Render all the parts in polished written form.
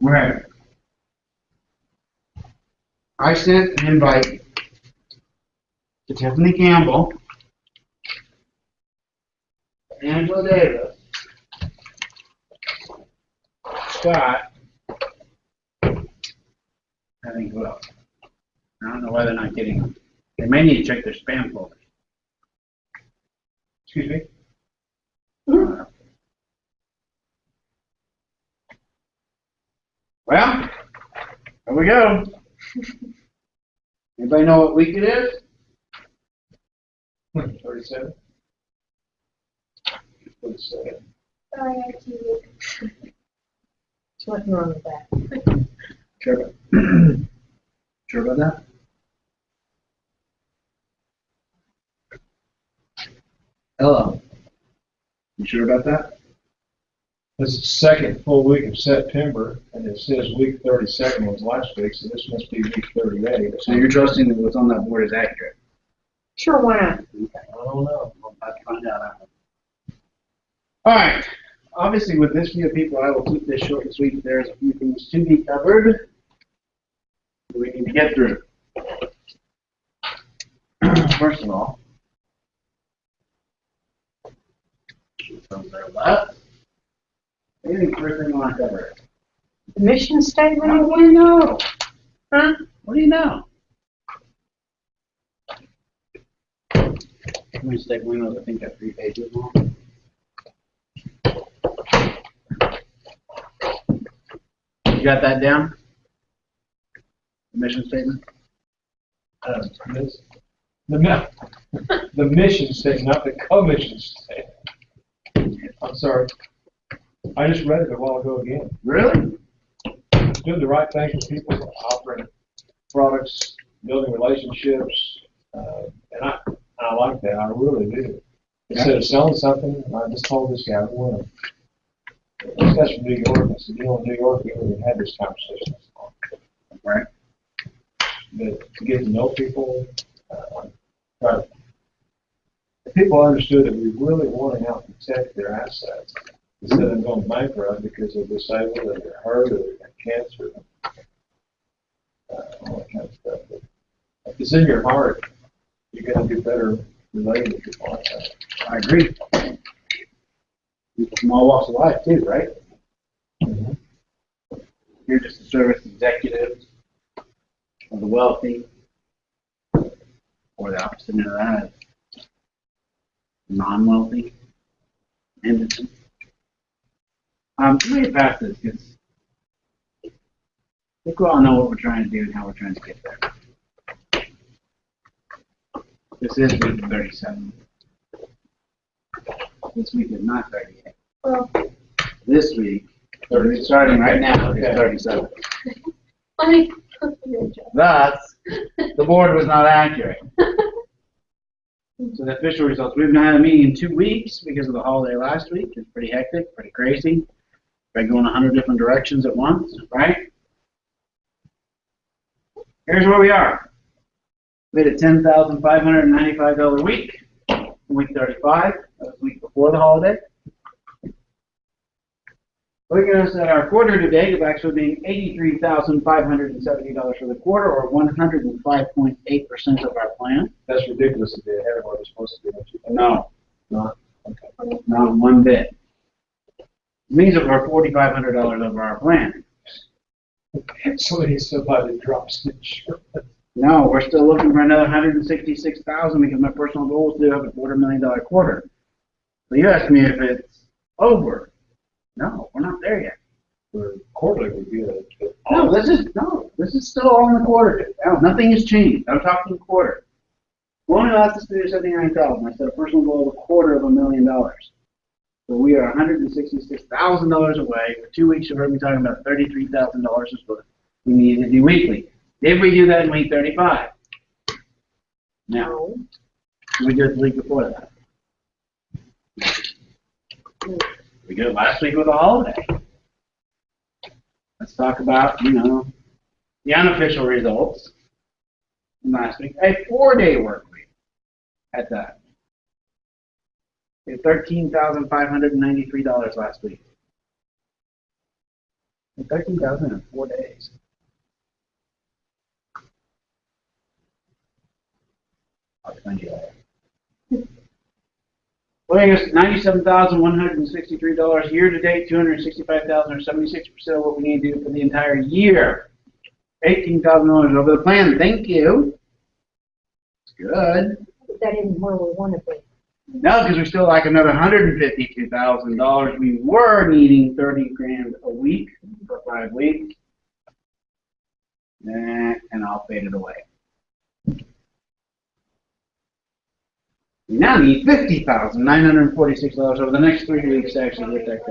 Right. I sent an invite to Tiffany Campbell, Angela Davis, Scott, I think who else? I don't know why they're not getting them. They may need to check their spam folder. Excuse me? Well, here we go. Anybody know what week it is? 37. 37. Oh, I got 2 weeks. There's nothing wrong with that. Sure about, sure about that? Hello. You sure about that? This is the second full week of September, and it says week 32nd was last week, so this must be week 38. So you're trusting that what's on that board is accurate? Sure, why not? I don't know. I'll have to find out. All right. Obviously, with this few people, I will keep this short and sweet. There's a few things to be covered that we need to get through. First of all, from their left, what do you think first thing you want to cover? The mission statement? What do you know? Huh? What do you know? Let me stick Windows. I think got 3 pages long. You got that down? The mission statement? This, the mission statement, not the commission statement. I'm sorry. I just read it a while ago again. Really? Doing the right thing for people, offering products, building relationships, and I like that. I really do. Instead of selling something, I just told this guy, well, this guy's from New York. I said, you know, in New York, we haven't had this conversation. Right. But to get to know people, if people understood that we really want to help protect their assets instead of going bankrupt because they're disabled or they're hurt or they got cancer, all that kind of stuff. But if it's in your heart, you're going to do better related with people like that. I agree. People from all walks of life, too, right? Mm-hmm. You're just a service executive of the wealthy, or the opposite of that, non-wealthy entity. Let me pass this because I think we all know what we're trying to do and how we're trying to get there. This is week 37. This week is not 38. Well, This week, starting right now, is 37. let me. Thus, the board was not accurate. So the official results, we've not had a meeting in 2 weeks because of the holiday last week. It's pretty hectic, pretty crazy. By going 100 different directions at once, right? Here's where we are. We had a $10,595 week, week 35, that was the week before the holiday. Looking at us at our quarter to date of actually being $83,570 for the quarter, or 105.8% of our plan. That's ridiculous to be ahead of what it's supposed to be. No, Not. Okay. not one bit. It means that we're $4,500 over our plan. Somebody drops the insurance. No, we're still looking for another $166,000 because my personal goal is to have a $250,000 quarter. So you asked me if it's over. No, we're not there yet. For quarterly would be a No, this is still all in the quarter. No, nothing has changed. I'm talking quarter. We're only allowed to do 79,000. I set a personal goal of $250,000. So we are $166,000 away. For 2 weeks, you've heard me talking about $33,000 is what we need to do weekly. If we do that in week 35. Now, we did it the week before that. We did it last week with a holiday. Let's talk about, the unofficial results from last week. A 4-day work week at that. We had $13,593 last week. 13,000 in 4 days. I'll send you that. Well, I guess $97,163 year to date, 265,000 or 76% of what we need to do for the entire year. $18,000 over the plan. Thank you. It's good. But that isn't where we want to be. No, because we still like another $152,000. We were needing 30 grand a week for 5 weeks. And I'll fade it away. We now need $50,946 over the next 3 weeks to actually get that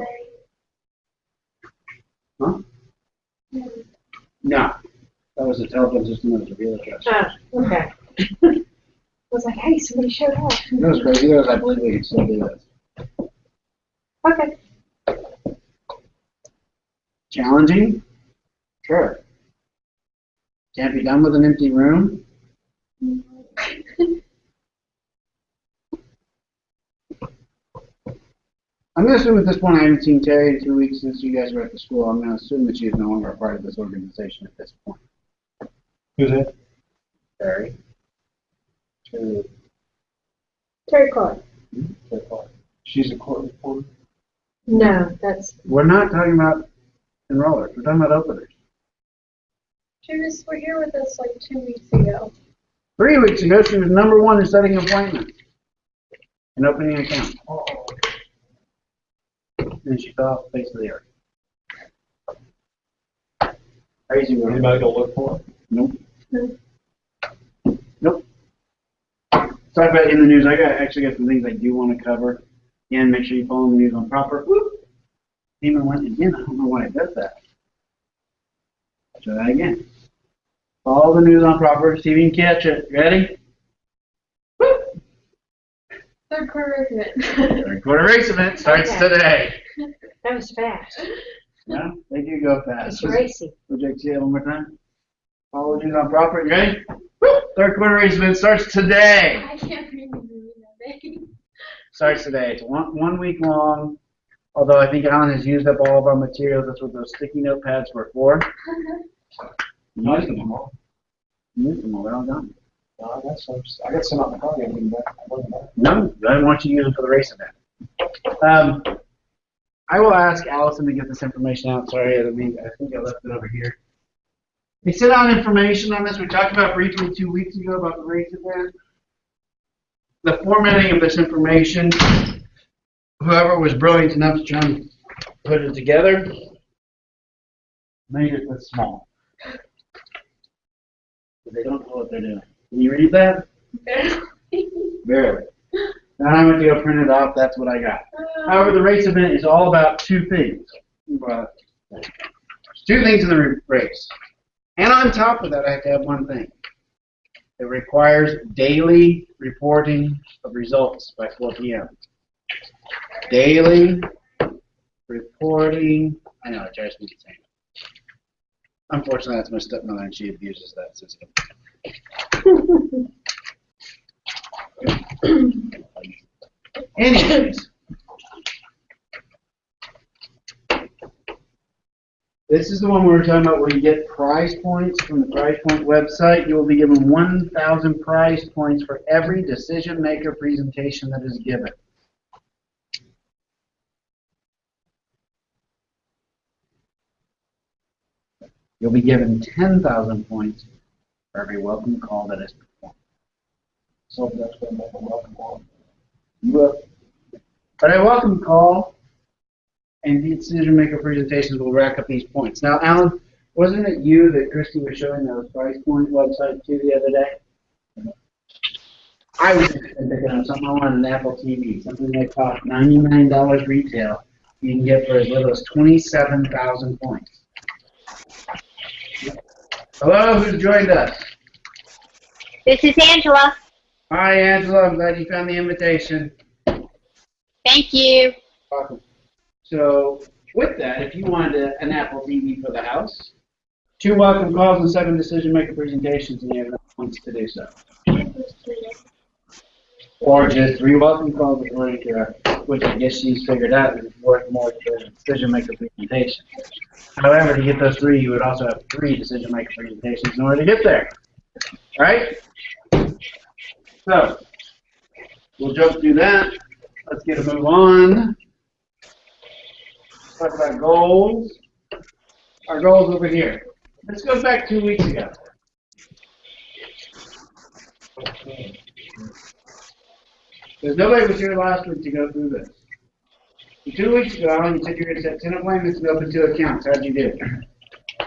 going. Huh? No. That was the telephone system that was a real address. Oh, okay. I was like, hey, somebody showed up. That was crazy. That was, I believe we can still do this. Okay. Challenging? Sure. Can't be done with an empty room? I'm going to assume at this point I haven't seen Terry in 2 weeks since you guys were at the school. I'm going to assume that she is no longer a part of this organization at this point. Who's that? Terry? Terry Clark. She's a court reporter. No, that's. We're not talking about enrollers. We're talking about openers. She was here with us like 2 weeks ago. 3 weeks ago, she was number one in setting appointments and opening accounts. And she fell off the face of the earth. Crazy woman. Anybody go look for her? Nope. Nope. Sorry about in the news. Actually got some things I do want to cover. Again, make sure you follow the news on proper. Whoop. Even went again. I don't know why it does that. Try that again. Follow the news on proper. See if you can catch it. Ready? Whoop. Third quarter event. Third quarter race event starts today. That was fast. Yeah, they do go fast. It's racy. Would you like to say it one more time? Follow the news on proper. You ready? Woo! Third quarter race event starts today. I can't remember that name. Starts today. It's 1 week long. Although I think Alan has used up all of our materials. That's what those sticky notepads were for. Used them all. Used them all. They're all done. I got some out in the car. No, I didn't want you to use them for the race event. I will ask Allison to get this information out. Sorry, I think I left it over here. They sent out information on this. We talked about briefly 2 weeks ago about the race event. The formatting of this information, whoever was brilliant enough to try and put it together, made it this small. They don't know what they're doing. Can you read that? Barely. And I went to go print it off. That's what I got. However, the race event is all about 2 things. There's 2 things in the race. And on top of that, I have to have 1 thing. It requires daily reporting of results by 4 p.m. Daily reporting. I know, it drives me insane. Unfortunately, that's my stepmother, and she abuses that system. Anyways, this is the one we were talking about where you get prize points from the Prize Point website. You will be given 1,000 prize points for every decision maker presentation that is given. You'll be given 10,000 points for every welcome call that is performed. So that's going to make a welcome call. You will. But a welcome call and the decision maker presentations will rack up these points. Now, Alan, wasn't it you that Christy was showing those Price Point website to the other day? I was thinking of something on an Apple TV, something that cost $99 retail. You can get for as little as 27,000 points. Hello, who's joined us? This is Angela. Hi, Angela. I'm glad you found the invitation. Thank you. Awesome. So, with that, if you wanted an Apple TV for the house, 2 welcome calls and 7 decision maker presentations, and you have enough points to do so. Or just 3 welcome calls with 1 interaction. which I guess she's figured out is worth more to decision maker presentation. However, to get those 3, you would also have 3 decision maker presentations in order to get there. Right? So, we'll jump through that. Let's get a move on. Talk about goals. Our goals over here. Let's go back 2 weeks ago. Because nobody was here last week to go through this. So 2 weeks ago, Alan, you said you were going to set 10 appointments and open 2 accounts. How'd you do?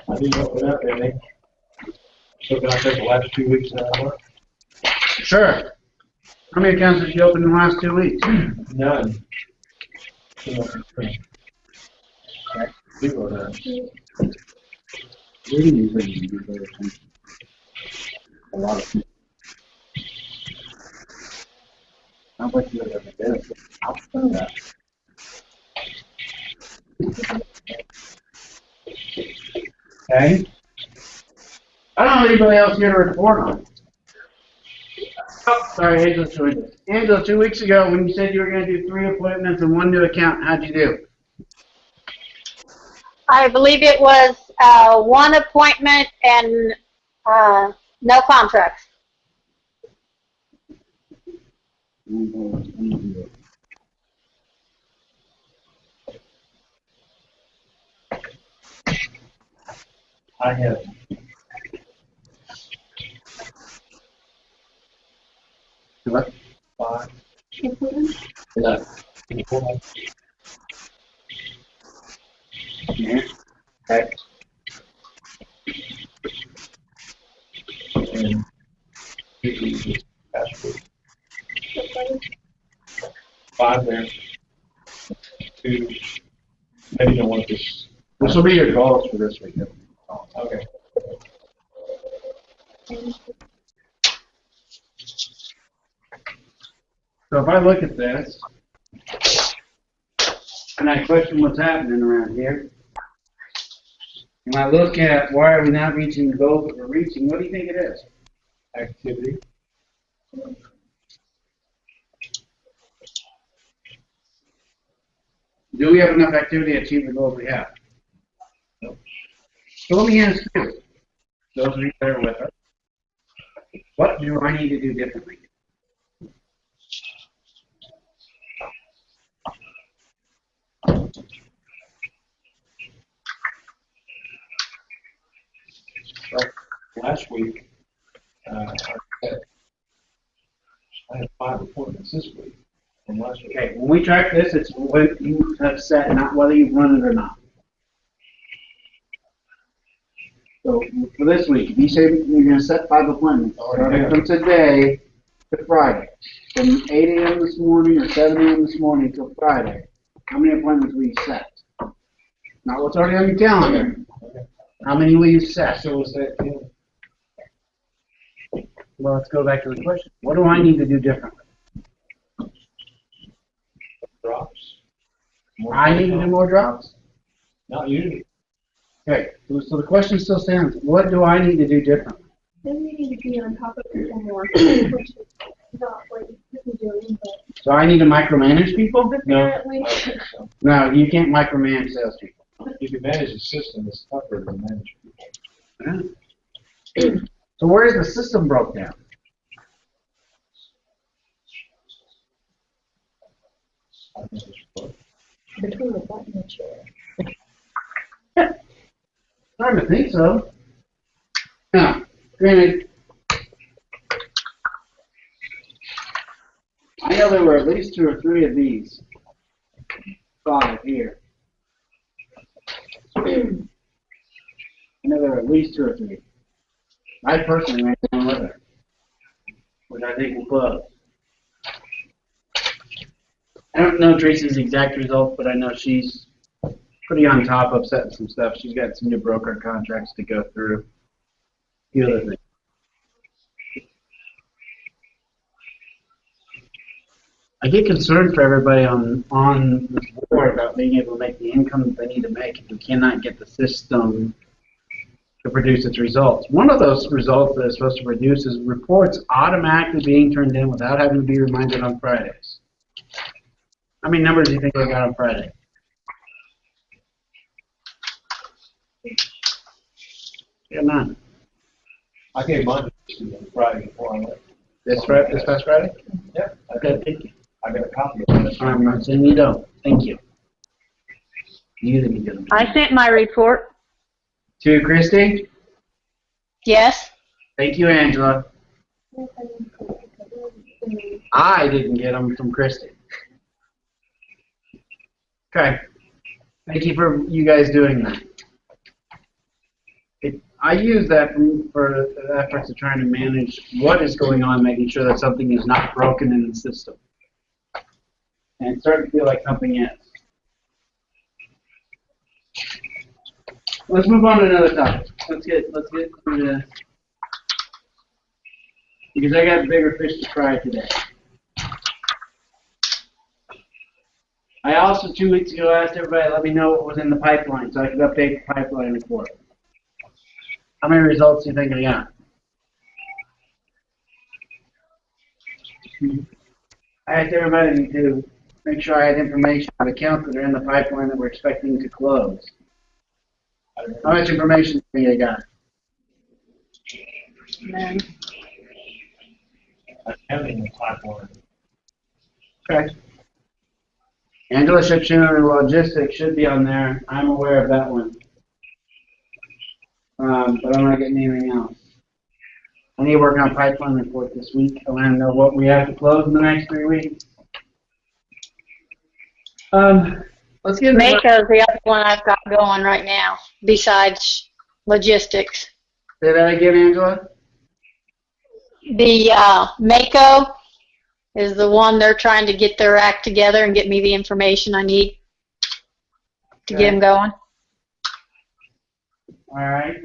I didn't open up any. So can I take the last 2 weeks out of work? Sure. How many accounts did you open in the last 2 weeks? None. Zero none. A lot of people. How much you ever did? Okay. I don't know anybody else here to report on. Oh, sorry, Angela joined us. Angela, 2 weeks ago when you said you were going to do 3 appointments and 1 new account, how'd you do? I believe it was 1 appointment and no contracts. I have. What? 5. Yeah. Okay. And past week. 5 there. 2. Maybe you don't want this. This will be your goals for this week. Oh, okay. So if I look at this, and I question what's happening around here, and I look at why are we not reaching the goals that we're reaching, what do you think it is? Activity. Do we have enough activity to achieve the goals we have? Nope. So let me ask you, those of you that are with us, what do I need to do differently? Well, last week, I had 5 appointments this week. From last week. Okay, when we track this, it's what you have set, not whether you've run it or not. So for this week, if you say you're going to set 5 appointments, starting from today to Friday, from 8 a.m. this morning or 7 a.m. this morning till Friday, how many appointments will you set? Not what's already on your calendar. Okay. How many will you set? So was that 10? Well, let's go back to the question. What do I need to do differently? Drops? I need to do more drops? Not usually. Okay, so the question still stands. What do I need to do differently? Then you need to be on top of people more, which is not what you're doing, but So I need to micromanage people? No. apparently. I don't think so. No, you can't micromanage salespeople. You can manage the system, it's tougher than manage people. So where is the system broke down? I think it's work. Between the button and chair. I don't think so. Now, granted, I know there were at least 2 or 3 of these. 5 here. I know there were at least 2 or 3. I personally ran down with her, which I think will close. I don't know Tracy's exact results, but I know she's pretty on top of setting some stuff. She's got some new broker contracts to go through. A few other things. I get concerned for everybody on this board about being able to make the income that they need to make if we cannot get the system to produce its results. One of those results that it's supposed to produce is reports automatically being turned in without having to be reminded on Fridays. How many numbers do you think I got on Friday? Yeah, none. I gave mine to you on Friday before I went. This past Friday? Yeah, Okay, thank you. I got a copy of it. I'm not saying you don't. Thank you. You didn't get them. I sent my report. To Christy? Yes. Thank you, Angela. I didn't get them from Christy. Okay. Thank you for you guys doing that. I use that for the efforts of trying to manage what is going on, making sure that something is not broken in the system. And it's starting to feel like something is. Let's move on to another topic. Let's get through this. Because I got bigger fish to fry today. I also, 2 weeks ago, asked everybody to let me know what was in the pipeline so I could update the pipeline report. How many results do you think I got? I asked everybody to make sure I had information on accounts that are in the pipeline that we're expecting to close. How much information do you think I got? None. I have it in the pipeline. Okay. Angela Shipshin Logistics should be on there. I'm aware of that one. But I'm not getting anything else. I need to work on a pipeline report this week. I want to know what we have to close in the next 3 weeks. Let's get into Mako's the other one I've got going right now, besides logistics. Say that again, Angela. The Mako is the one they're trying to get their act together and get me the information I need to get them going. All right.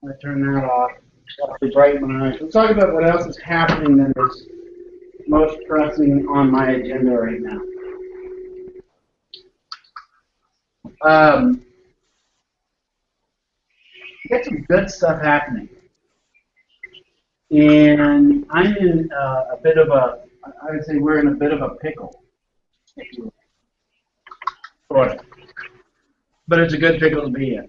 I turn that off. It'll brighten my eyes. Let's talk about what else is happening that is most pressing on my agenda right now. Got some good stuff happening. And I'm in a bit of a, I would say we're in a bit of a pickle. Sort of. But it's a good pickle to be in.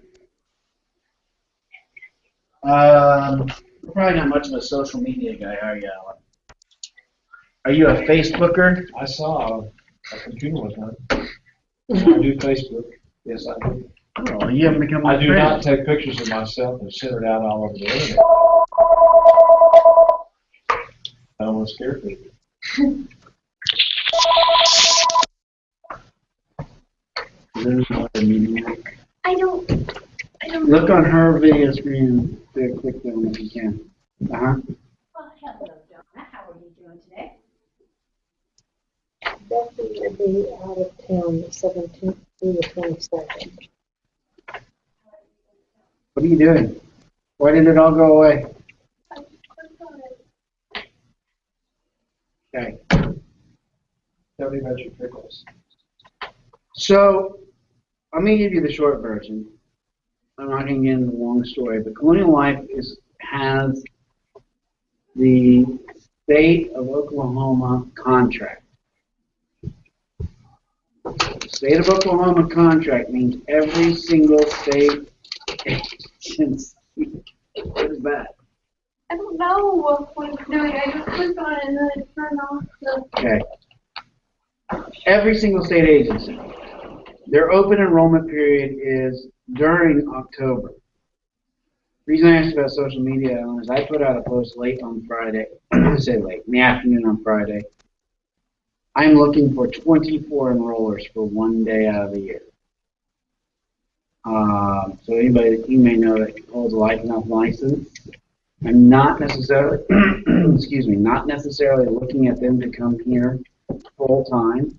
You're probably not much of a social media guy, are you, Alan? Are you a Facebooker? I saw a computer was done. I do Facebook. Yes, I do. Oh, you haven't become I a do friend. not take pictures of myself and send it out all over the internet. I don't want to scare people. I don't. Look on her video screen. Do a quick one if you can. Uh-huh. Well, hello, Donna. How are you doing today? Becky will be out of town the 17th through the 22nd. What are you doing? Why did it all go away? Okay. Tell me about your pickles. So, I'm going to give you the short version. I'm not going to get into the long story, but Colonial Life has the State of Oklahoma contract. The State of Oklahoma contract means every single state agency. What is that? I don't know what it's doing. I just clicked on it and then it turned off the. Okay. Every single state agency. Their open enrollment period is during October. The reason I asked about social media is I put out a post late on Friday, I say late, in the afternoon on Friday. I'm looking for 24 enrollers for 1 day out of the year. So anybody that you may know that holds a Life license, I'm not necessarily, excuse me, not necessarily looking at them to come here full time.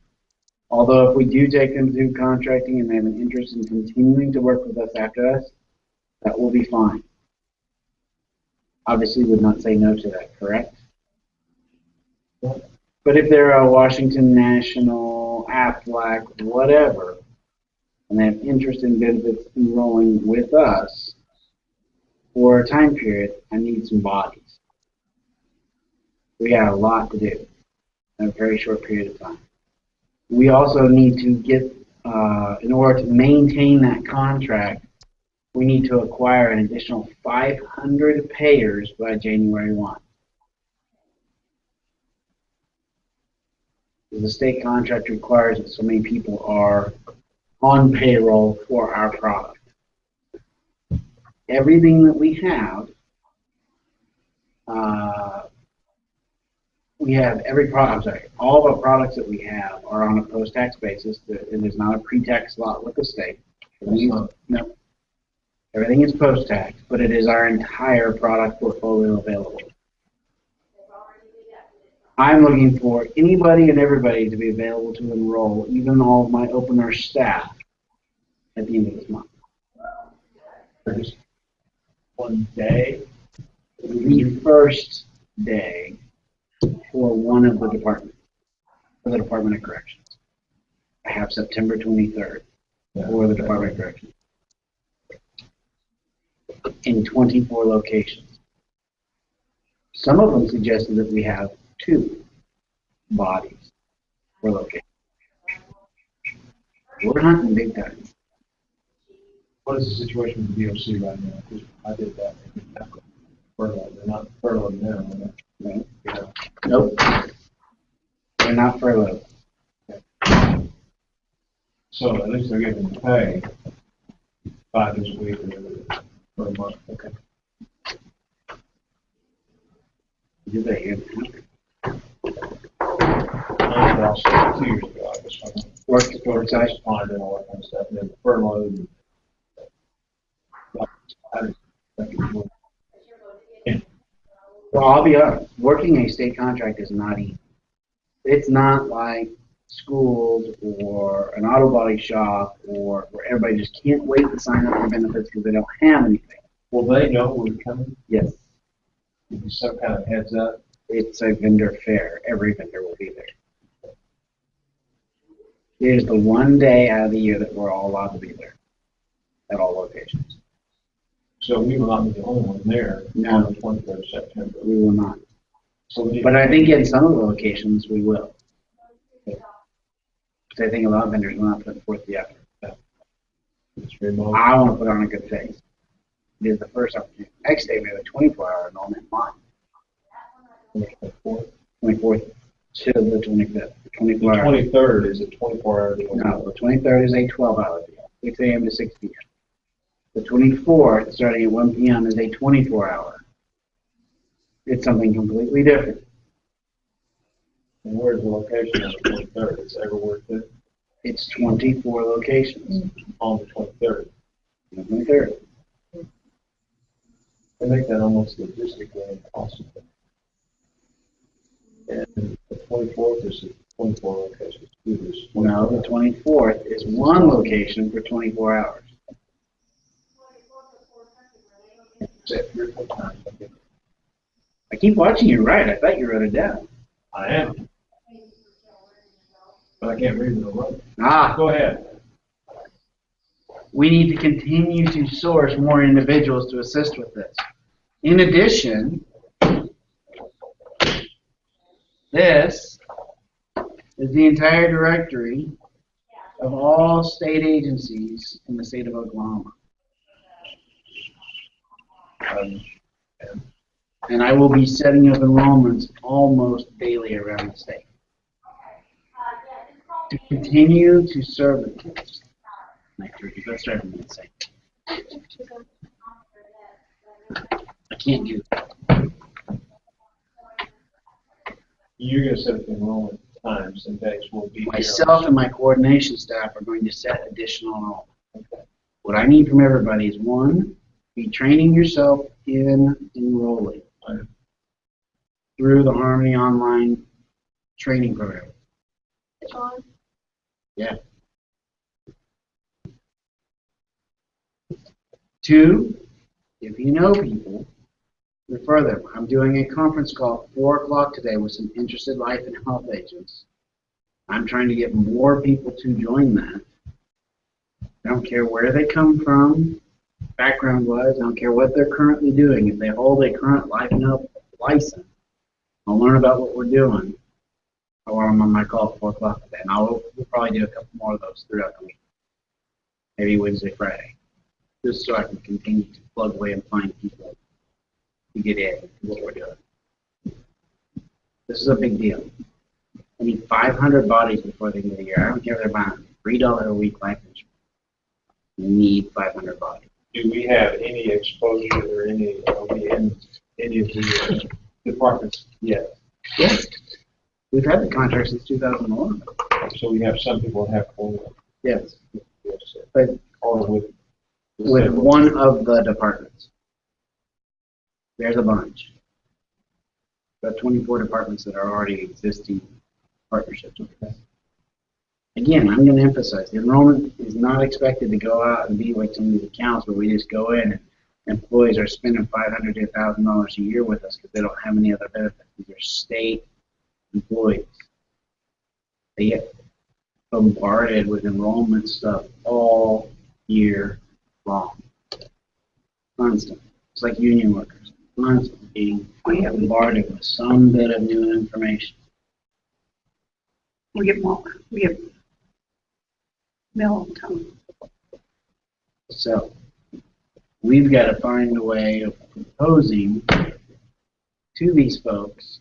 Although if we do take them through contracting and they have an interest in continuing to work with us after us, that will be fine. Obviously would not say no to that, correct? But if they're a Washington National, Aflac, whatever, and they have interest in benefits enrolling with us for a time period, I need some bodies. We got a lot to do. in a very short period of time. We also need to get, in order to maintain that contract, we need to acquire an additional 500 payers by January 1. The state contract requires that so many people are on payroll for our product. Everything that we have every product, I'm sorry, all of our products that we have are on a post-tax basis. It is not a pre-tax lot with the state. No. Everything is post-tax, but it is our entire product portfolio available. I'm looking for anybody and everybody to be available to enroll, even all of my opener staff, at the end of this month. For just one day. The first day for one of the departments, for the Department of Corrections. I have September 23rd for the Department of Corrections in 24 locations. Some of them suggested that we have 2 bodies per location. We're hunting big time. What is the situation with the DOC right now? 'Cause I did that. Furloughed. They're not furloughed now. Are they? Right? Yeah. Nope. They're not furloughed. So at least they're getting pay 5 days a week or for a month. Okay. Do they? I lost 2 years ago, I guess. Work site. Pond and all that kind of stuff. And then furloughed. Well, I'll be honest. Working a state contract is not easy. It's not like schools or an auto body shop or where everybody just can't wait to sign up for benefits because they don't have anything. Will they know we're coming? Yes. Give you some kind of heads up? It's a vendor fair. Every vendor will be there. It is the one day out of the year that we're all allowed to be there at all locations. So we will not be the only one there No. on the 23rd of September. We will not. So we need But I think in some of the locations we will. Because I think a lot of vendors will not put forth the effort. it's remote. I want to put on a good face. It is the first opportunity. Next day we have a 24-hour enrollment month. 24th to the 25th. The 24 hours. 23rd is a 24-hour deal. No, the 23rd is a 12-hour deal, 6 a.m. to 6 p.m. The 24th, starting at 1 p.m., is a 24-hour. It's something completely different. And where's the location on the 23rd? It's everywhere too? It's 24 locations On the 23rd. on the 23rd. They make that almost logistically impossible. And the 24th is 24 locations. No, the 24th is one location for 24 hours. Except 3 or 4 times. I keep watching you write. I thought you wrote it down. I am. But I can't read it alone. Ah, Go ahead. we need to continue to source more individuals to assist with this. In addition, this is the entire directory of all state agencies in the state of Oklahoma. And I will be setting up enrollments almost daily around the state. To continue to serve the kids. Let's start from the same. I can't do that. You're going to set up enrollment times and days. Will be Myself and my coordination staff are going to set additional enrollment. What I need from everybody is, one, be training yourself in enrolling through the Harmony Online training program. John, Yeah. 2, if you know people, refer them. I'm doing a conference call at 4 o'clock today with some interested life and health agents. I'm trying to get more people to join that. I don't care where they come from, background-wise. I don't care what they're currently doing. If they hold a current life and health license, I'll learn about what we're doing. Or I'm on my call at 4 o'clock today, and we'll probably do a couple more of those throughout the week. Maybe Wednesday, Friday. Just so I can continue to plug away and find people to get in what we're doing. This is a big deal. I need 500 bodies before the end of the year. I don't care if they're buying $3 a week life insurance. We need 500 bodies. Do we have any exposure or are we in any of the departments yet? Yes. We've had the contract since 2001. So we have some people that have Colonial. Yes. Yes. But Or with one of the departments. There's a bunch. Got 24 departments that are already existing partnerships. Again, I'm going to emphasize, the enrollment is not expected to go out and be like some of these accounts where we just go in and employees are spending $500 to $1,000 a year with us because they don't have any other benefits. These are state employees. They get bombarded with enrollment stuff all year long. Constant. It's like union workers. Constantly being bombarded with some bit of new information. We get mail all the time. So, we've got to find a way of proposing to these folks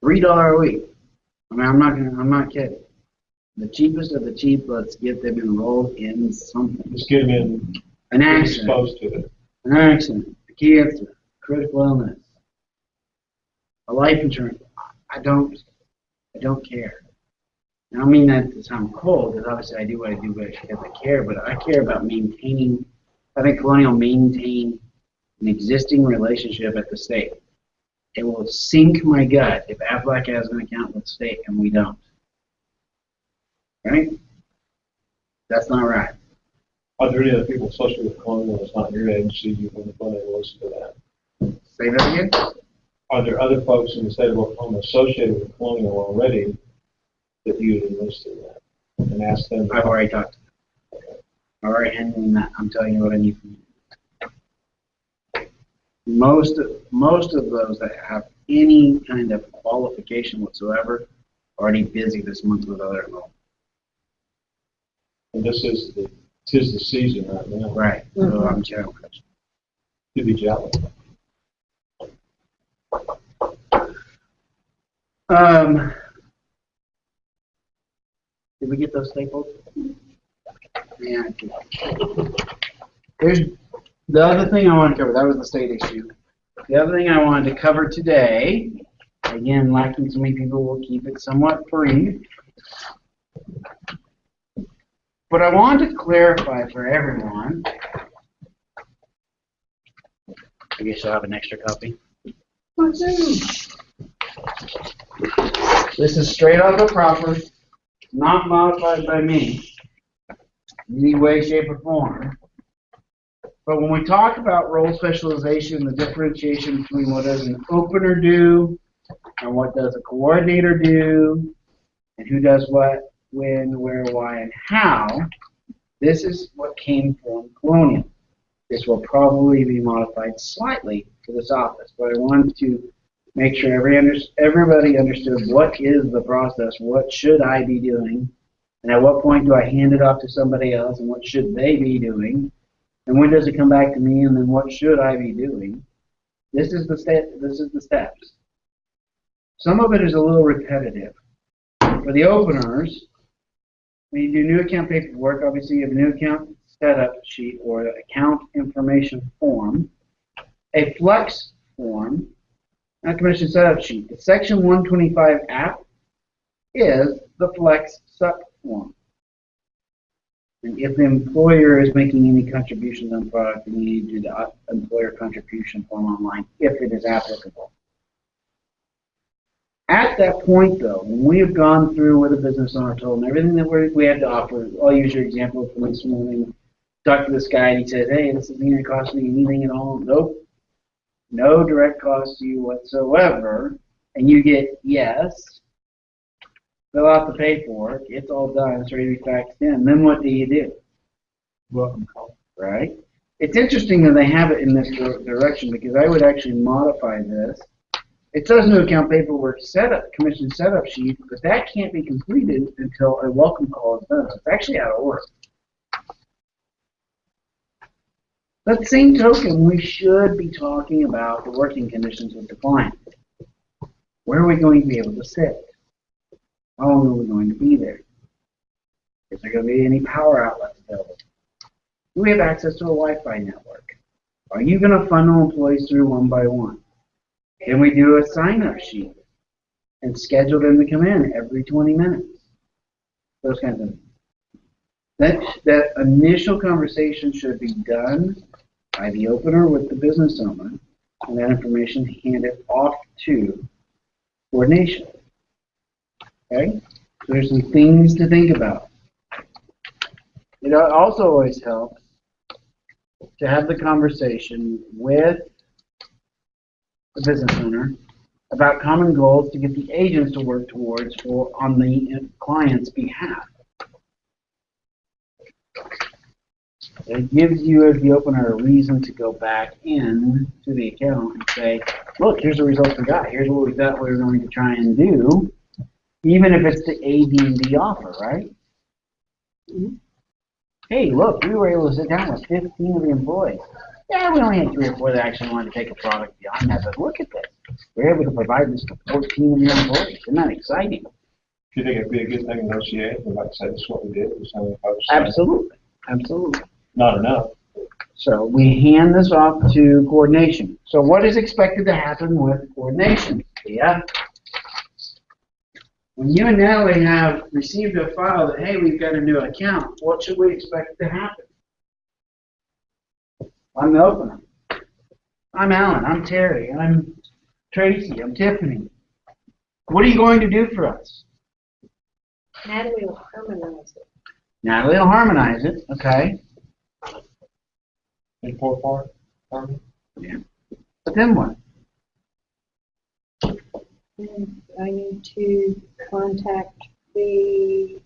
$3 a week. I mean, I'm not kidding. The cheapest of the cheap, let's get them enrolled in something. Just get them in, An accident, exposed to it. an accident, a cancer, critical illness, a life insurance. I don't care. I don't mean that to sound cold, because obviously I do what I do because I care, but I care about maintaining, I think Colonial maintain an existing relationship at the state. It will sink my gut if Aflac has an account with the state and we don't. Right? That's not right. Are there any other people associated with Colonial that's not your agency you want to listen to that? Say that again? Are there other folks in the state of Oklahoma associated with Colonial already that you would listen to that and ask them? I've already talked to them. I've already handed them that. I'm telling you what I need from you. Most of those that have any kind of qualification whatsoever are already busy this month with other enrollment. And this is tis the season right now. Right. So I'm challenged. To be jealous. Did we get those staples? Yeah. There's the other thing I wanted to cover. That was the state issue. The other thing I wanted to cover today, again, lacking so many people, will keep it somewhat brief. But I wanted to clarify for everyone. I guess you'll have an extra copy. This is straight off the proper, not modified by me in any way, shape, or form. But when we talk about role specialization, the differentiation between what does an opener do and what does a coordinator do, and who does what, when, where, why, and how, this is what came from Colonial. This will probably be modified slightly for this office, but I wanted to make sure everybody understood what is the process, what should I be doing, and at what point do I hand it off to somebody else, and what should they be doing, and when does it come back to me, and then what should I be doing. This is the steps. Some of it is a little repetitive. For the openers, when you do new account paperwork, obviously you have a new account setup sheet or account information form, a flex form, and a commission setup sheet. The Section 125 app is the flex sup form. And if the employer is making any contributions on product, then you need to do the employer contribution form online if it is applicable. At that point, though, when we have gone through with a business owner told them everything that we had to offer, I'll use your example from this morning. Talk to this guy and he says, hey, this isn't going to cost me anything at all. Nope. No direct cost to you whatsoever. And you get yes. Fill out the paperwork. It's all done. It's ready to be faxed in. Then what do? Welcome call. Right? It's interesting that they have it in this direction because I would actually modify this It says new account paperwork setup, commission setup sheet, but that can't be completed until a welcome call is done. It's actually out of order. But same token, we should be talking about the working conditions with the client. Where are we going to be able to sit? How long are we going to be there? Is there going to be any power outlets available? Do we have access to a Wi-Fi network? Are you going to funnel employees through one by one? Can we do a sign-up sheet and schedule them to come in every 20 minutes? Those kinds of things. That initial conversation should be done by the opener with the business owner, and that information handed off to coordination. Okay? So there's some things to think about. It also always helps to have the conversation with the business owner about common goals to get the agents to work towards on the client's behalf. It gives you, as the opener, a reason to go back in to the account and say, look, here's the results we got. Here's what we thought we were going to try and do, even if it's the A, B, and D offer, right? Mm-hmm. Hey, look, we were able to sit down with 15 of the employees. Yeah, we only had 3 or 4 that actually wanted to take a product beyond that, but look at this. We're able to provide this to 14 of your employees. Isn't that exciting? Do you think it'd be a good thing to negotiate? Like I said, this is what we did. Absolutely. Absolutely. Not enough. So we hand this off to coordination. So what is expected to happen with coordination? Yeah. When you and Natalie have received a file that, hey, we've got a new account, what should we expect to happen? I'm the opener. I'm Alan. I'm Terry. I'm Tracy. I'm Tiffany. What are you going to do for us? Natalie will harmonize it. Natalie will harmonize it. Okay. Import part? Yeah. But then what? And I need to contact the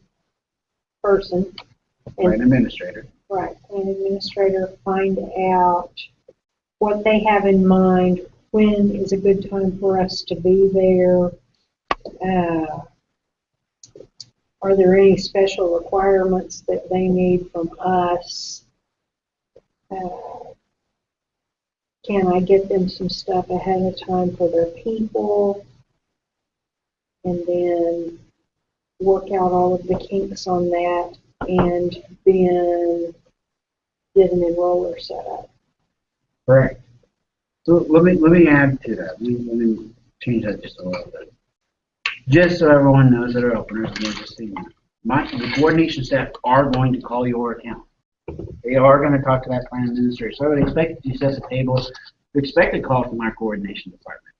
person. Right, administrator. Right, an administrator, find out what they have in mind, when is a good time for us to be there. Are there any special requirements that they need from us? Can I get them some stuff ahead of time for their people? And then work out all of the kinks on that, and then get an enroller set up. Correct. So let me add to that. Let me change that just a little bit. Just so everyone knows that our openers, and just so you know, the coordination staff are going to call your account. They are going to talk to that plan administrator. So I would expect you set the table to expect a call from our coordination department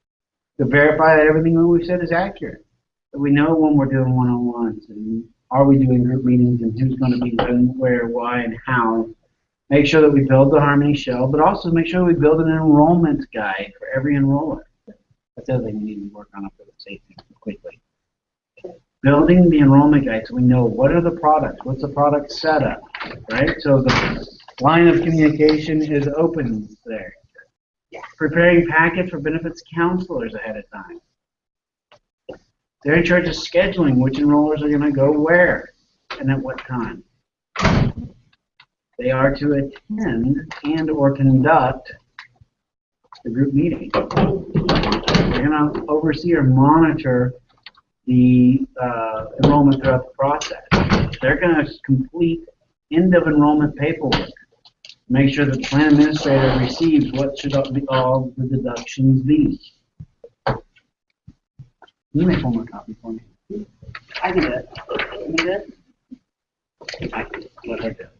to verify that everything that we've said is accurate. That we know when we're doing one-on-ones, and are we doing group meetings, and who's going to be doing where, why, and how. Make sure that we build the Harmony shell, but also make sure we build an enrollment guide for every enroller. That's the other thing we need to work on up for the safety quickly. Building the enrollment guide so we know what are the products, what's the product setup, right? So the line of communication is open there. Preparing packets for benefits counselors ahead of time. They're in charge of scheduling which enrollers are going to go where and at what time. They are to attend and or conduct the group meeting. They're going to oversee or monitor the enrollment throughout the process. They're going to complete end of enrollment paperwork. Make sure that the plan administrator receives what should all the deductions be. Can you make one more copy for me? I can do it. Can you do it? I can. Let her do it.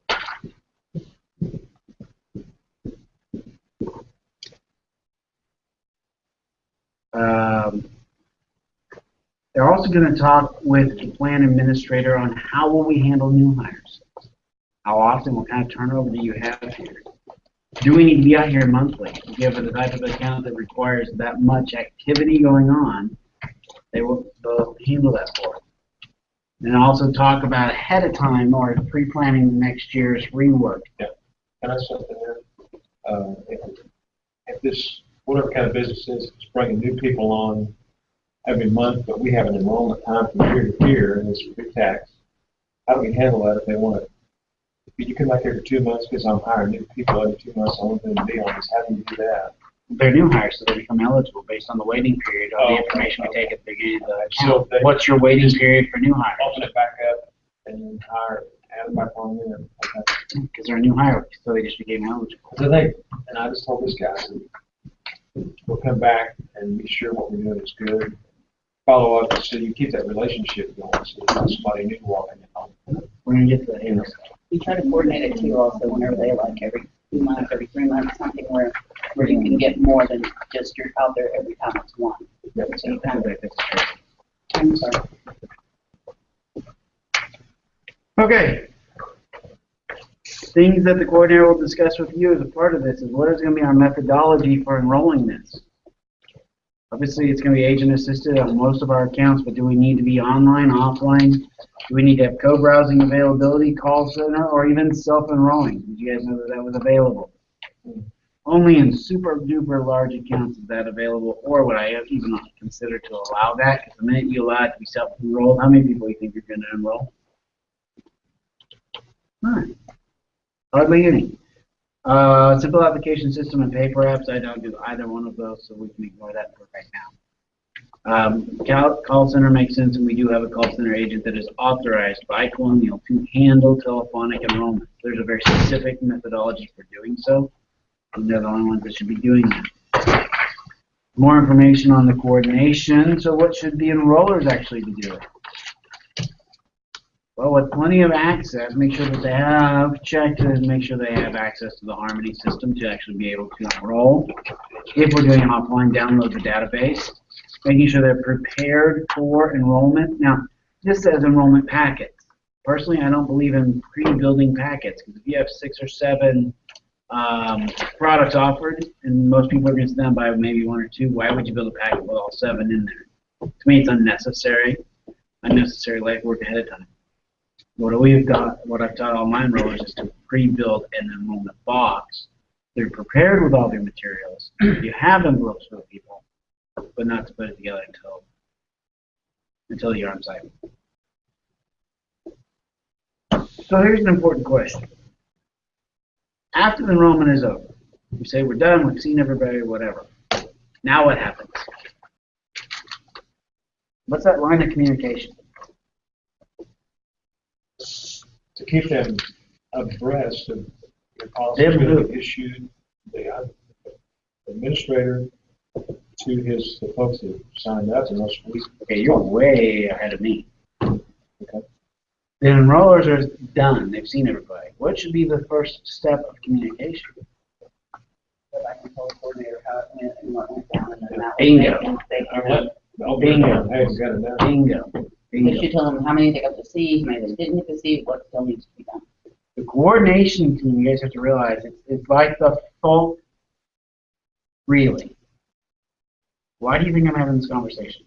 They're also going to talk with the plan administrator on how will we handle new hires. How often, what kind of turnover do you have here? Do we need to be out here monthly? Given the type of account that requires that much activity going on, they'll handle that for us. And also talk about ahead of time or pre-planning next year's rework. Yeah. Can I say something there? If this whatever kind of business is bringing new people on every month, but we have an enrollment time from year to year, and it's pre-tax. How do we handle that if they want to? If you come back here for 2 months because I'm hiring new people every 2 months, I want them to be on this. How do you do that? They're new hires, so they become eligible based on the waiting period of the Oh, information we okay. take at the beginning of the So account. they- What's your waiting period for new hires? Open it back up and then add them back on in. Because they're a new hire, so they just became eligible. So they, and I just told this guy, I said, we'll come back and be sure what we're doing is good. Follow up, so you keep that relationship going, so there's not somebody new walking in. We're gonna get to the end. We try to coordinate it too also whenever they like every 2 months, every 3 months, something where you can get more than just you're out there every time it's one. So you kind of, I'm sorry. Okay. Things that the coordinator will discuss with you as a part of this is what is going to be our methodology for enrolling this. Obviously, it's going to be agent assisted on most of our accounts, but do we need to be online, offline? Do we need to have co-browsing availability, call center, or even self-enrolling? Did you guys know that that was available? Only in super duper large accounts is that available, or would I even consider to allow that? Because the minute you allow it to be self-enrolled, how many people do you think you're going to enroll? None. Hardly any. Simple application system and paper apps, I don't do either one of those, so we can ignore that for right now. Call center makes sense, and we do have a call center agent that is authorized by Colonial to handle telephonic enrollment. There's a very specific methodology for doing so, and they're the only ones that should be doing that. More information on the coordination. So what should the enrollers actually be doing? Well, with plenty of access, make sure that they have checked and make sure they have access to the Harmony system to actually be able to enroll. If we're doing an offline, download the database. Making sure they're prepared for enrollment. Now, this says enrollment packets. Personally, I don't believe in pre-building packets, because if you have 6 or 7 products offered, and most people are going to sit down by maybe 1 or 2, why would you build a packet with all 7 in there? To me, it's unnecessary legwork ahead of time. What I've taught all my enrollers is to pre-build an enrollment box. They're prepared with all their materials. You have envelopes for the people, but not to put it together until you're on site. So here's an important question. After the enrollment is over, we say we're done, we've seen everybody, whatever. Now what happens? What's that line of communication? To keep them abreast of the policies going to be issued, the administrator to the folks that signed up, and us, Okay, you're way ahead of me. Okay. The enrollers are done. They've seen everybody. What should be the first step of communication? But I can tell the coordinator how it went and what went down, and then that Bingo. way they All can, right. Bingo. Hey, we got it now. Bingo. they Bingo. should tell them how many they got to see, how many they didn't get to see, what still needs to be done. The coordination team, you guys have to realize, it's like the folk. Really. Why do you think I'm having this conversation?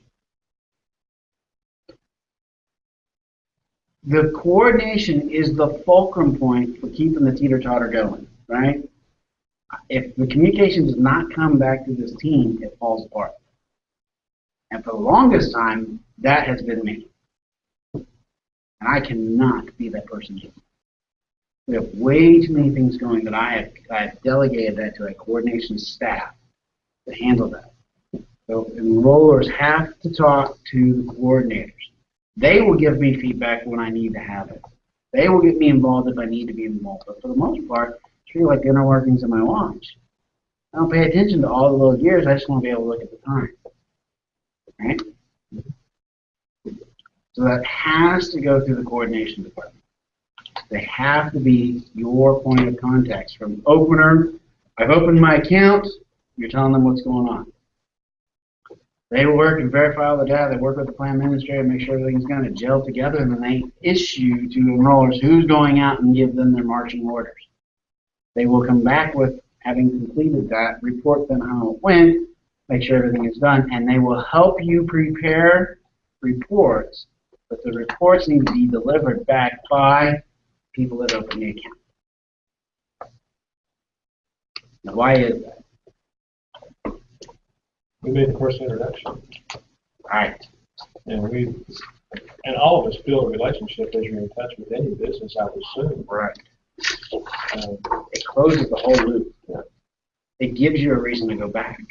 The coordination is the fulcrum point for keeping the teeter-totter going, right? If the communication does not come back to this team, it falls apart. And for the longest time, that has been me. And I cannot be that person anymore. We have way too many things going that I have delegated that to a coordination staff to handle that. So enrollers have to talk to the coordinators. They will give me feedback when I need to have it. They will get me involved if I need to be involved. But for the most part, it's really like inner workings of my watch. I don't pay attention to all the little gears. I just want to be able to look at the time. Right? So that has to go through the coordination department. They have to be your point of contact. From opener, I've opened my account, you're telling them what's going on. They work and verify all the data, they work with the plan administrator, make sure everything's going to gel together, and then they issue to enrollers who's going out and give them their marching orders. They will come back with, having completed that, report them how it went, make sure everything is done, and they will help you prepare reports, but the reports need to be delivered back by people that open the account. Now, why is that? We made the first introduction, Right. and all of us build a relationship as you're in touch with any business, I would assume. Right. Um, It closes the whole loop. It gives you a reason to go back.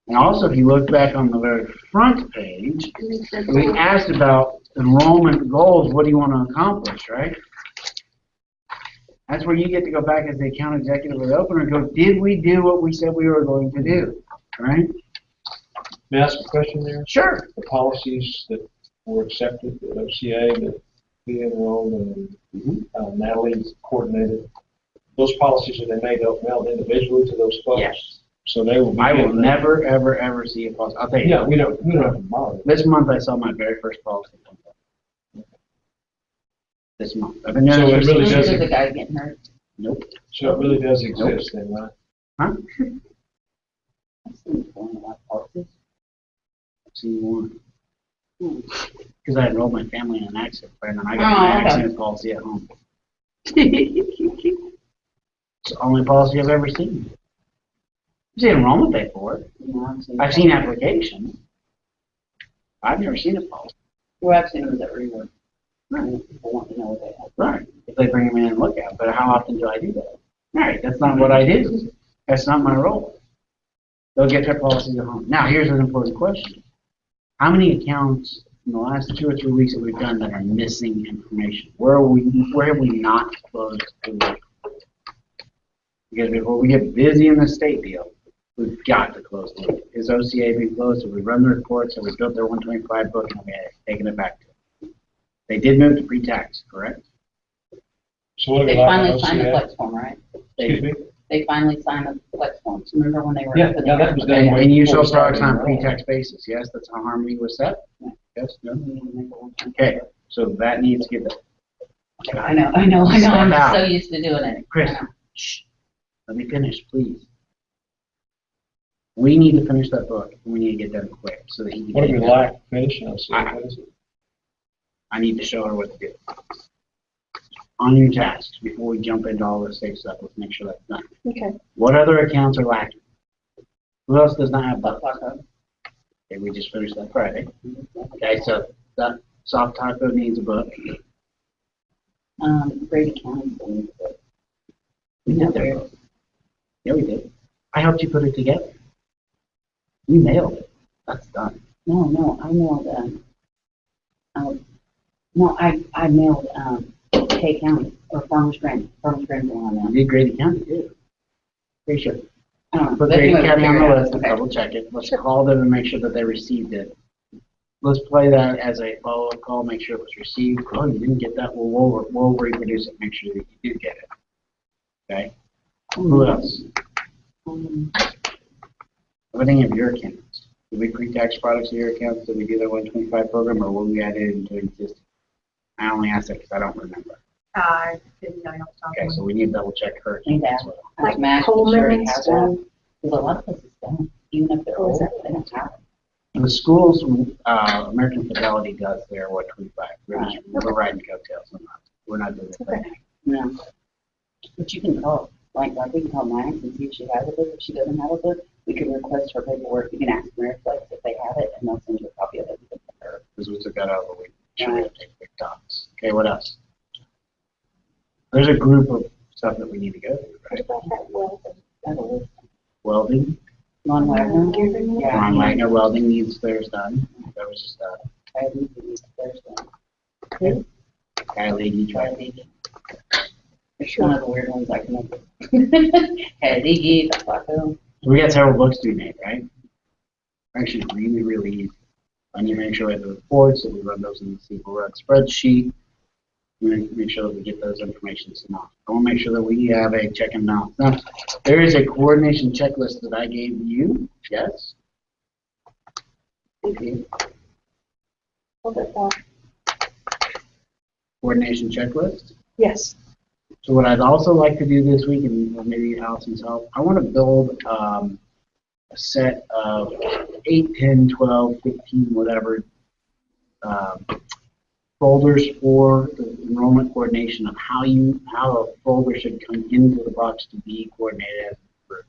And also, if you look back on the very front page, we asked about enrollment goals. What do you want to accomplish, right? That's where you get to go back as the account executive of the opener and go, did we do what we said we were going to do, right? May I ask a question there? Sure. The policies that were accepted, the OCA, that we enrolled, and Natalie coordinated, those policies are they made up mailed individually to those folks? Yes. So they will be. I will given- never, ever, ever see a policy. I'll tell you. Yeah, we don't have to bother. This month I saw my very first policy. This month. I've been doing So this it for really 6 does- years. The guy getting hurt. Nope. So it really does exist then, right? Huh? I've seen a lot of policies. I've seen one. Because I enrolled my family in an accident plan, and I got Oh, my okay. accident policy at home. It's the only policy I've ever seen. I've seen enrollment paperwork. I've seen applications. I've never seen a policy. Well, I've seen them that rework. People want to know what they have. Right. If they bring them in and look at, but how often do I do that? Right. That's not what I do. That's not my role. They'll get their policies at home. Now, here's an important question. How many accounts in the last 2 or 3 weeks that we've done that are missing information? Where have we not closed the loop? Because before we get busy in the state deal, we've got to close the loop. Is OCA being closed? Have we run the reports? Have we built their 125 book? And have we taken it back to them? They did move to pre-tax, correct? So what do we They like finally on signed the OCA? flex form, right? Excuse me? They finally signed the flex forms. Remember when they were? Yeah, yeah, that was done. And way you before sold we started products on a enrolling. pre-tax basis, yes? That's how Harmony was set? Yeah. Yes, no? Okay, so that needs to get done. I know. I'm Step out. so used to doing it. Chris, shh, let me finish, please. We need to finish that book, and we need to get done quick, so that he can. What do get we it done. lack finishing OCA? What is it? I need to show her what to do. On your tasks, before we jump into all this state stuff, let's make sure that's done. Okay. What other accounts are lacking? Who else does not have But books? Taco, Okay, we just finished that Friday. Okay, so that Soft Taco needs a book. Grady County. believes it. We did their book. Yeah, we did. I helped you put it together. You mailed it. That's done. No, I mailed, I mailed, K County, or Farmers Grant on You them. did Grady County, too. Pretty sure. Put But Grady anyway, County on the figure it out. list and Okay. double check it. Let's call them and make sure that they received it. Let's play that as a follow-up call, make sure it was received. Oh, you didn't get that? Well, we'll reproduce it, make sure that you do get it. Okay? Who else? What any of your accounts? Did we pre-tax products of your accounts? Did we do the 125 program, or will we add it into existing? I only asked that because I don't remember. I didn't know. Okay, so we need to double check her Need accounts that. as well. Like Max, Coleman sure he and has stuff. one. Because a lot of places don't, even if they're Oh, is old, that- they don't have it. The schools, American Fidelity does their 125. We're riding coattails. We're not doing it. Okay. Yeah. But you can call, like we can call Max and see if she has a book. If she doesn't have a book, we can request her paperwork. You can ask Ameriflex if they have it, and they'll send you a copy of it. Because we took that out of the week. Sure, we have to take big talks. Okay, what else? There's a group of stuff that we need to go through, What right? about that welding? Welding, Ron Wagner? Giving it? Yeah. Ron Wagner Welding needs theirs done. That was just done. I think we need Thursday. Kylie, you Try tried. League. It's one of the weird ones I come up with. Had League, Taco. We got several books to be made, right? Actually, really, really easy. I need to make sure we have the reports, that we run those in the SQL Run spreadsheet. Make sure that we get those informations enough. I want to make sure that we have a check and balance. Now, there is a coordination checklist that I gave you, yes? Hold it back. Coordination checklist. Yes. So what I'd also like to do this week, and maybe Allison's help, I want to build a set of 8, 10, 12, 15, whatever folders for the enrollment coordination of how a folder should come into the box to be coordinated as a group.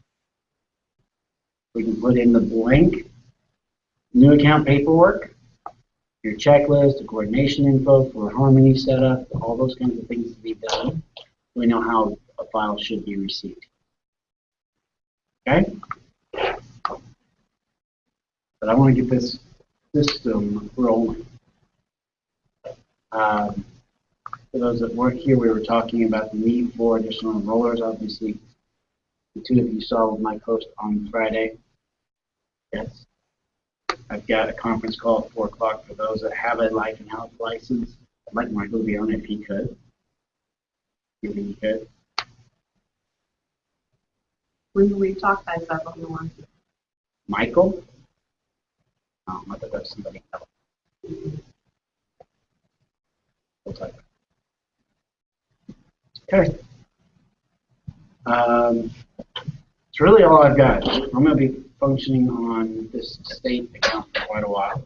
We can put in the blank new account paperwork, your checklist, the coordination info for Harmony setup, all those kinds of things to be done. We know how a file should be received. Okay? But I want to get this system rolling. For those that weren't here, we were talking about the need for additional enrollers. Obviously, the two of you saw my post on Friday. Yes. I've got a conference call at 4 o'clock for those that have a life and health license. I'd like Michael to be on it if he could. If he could. When we talk about stuff on the one. Michael? Oh, I thought that was somebody else. We'll talk about it. Okay. It's really all I've got. I'm going to be functioning on this state account for quite a while. I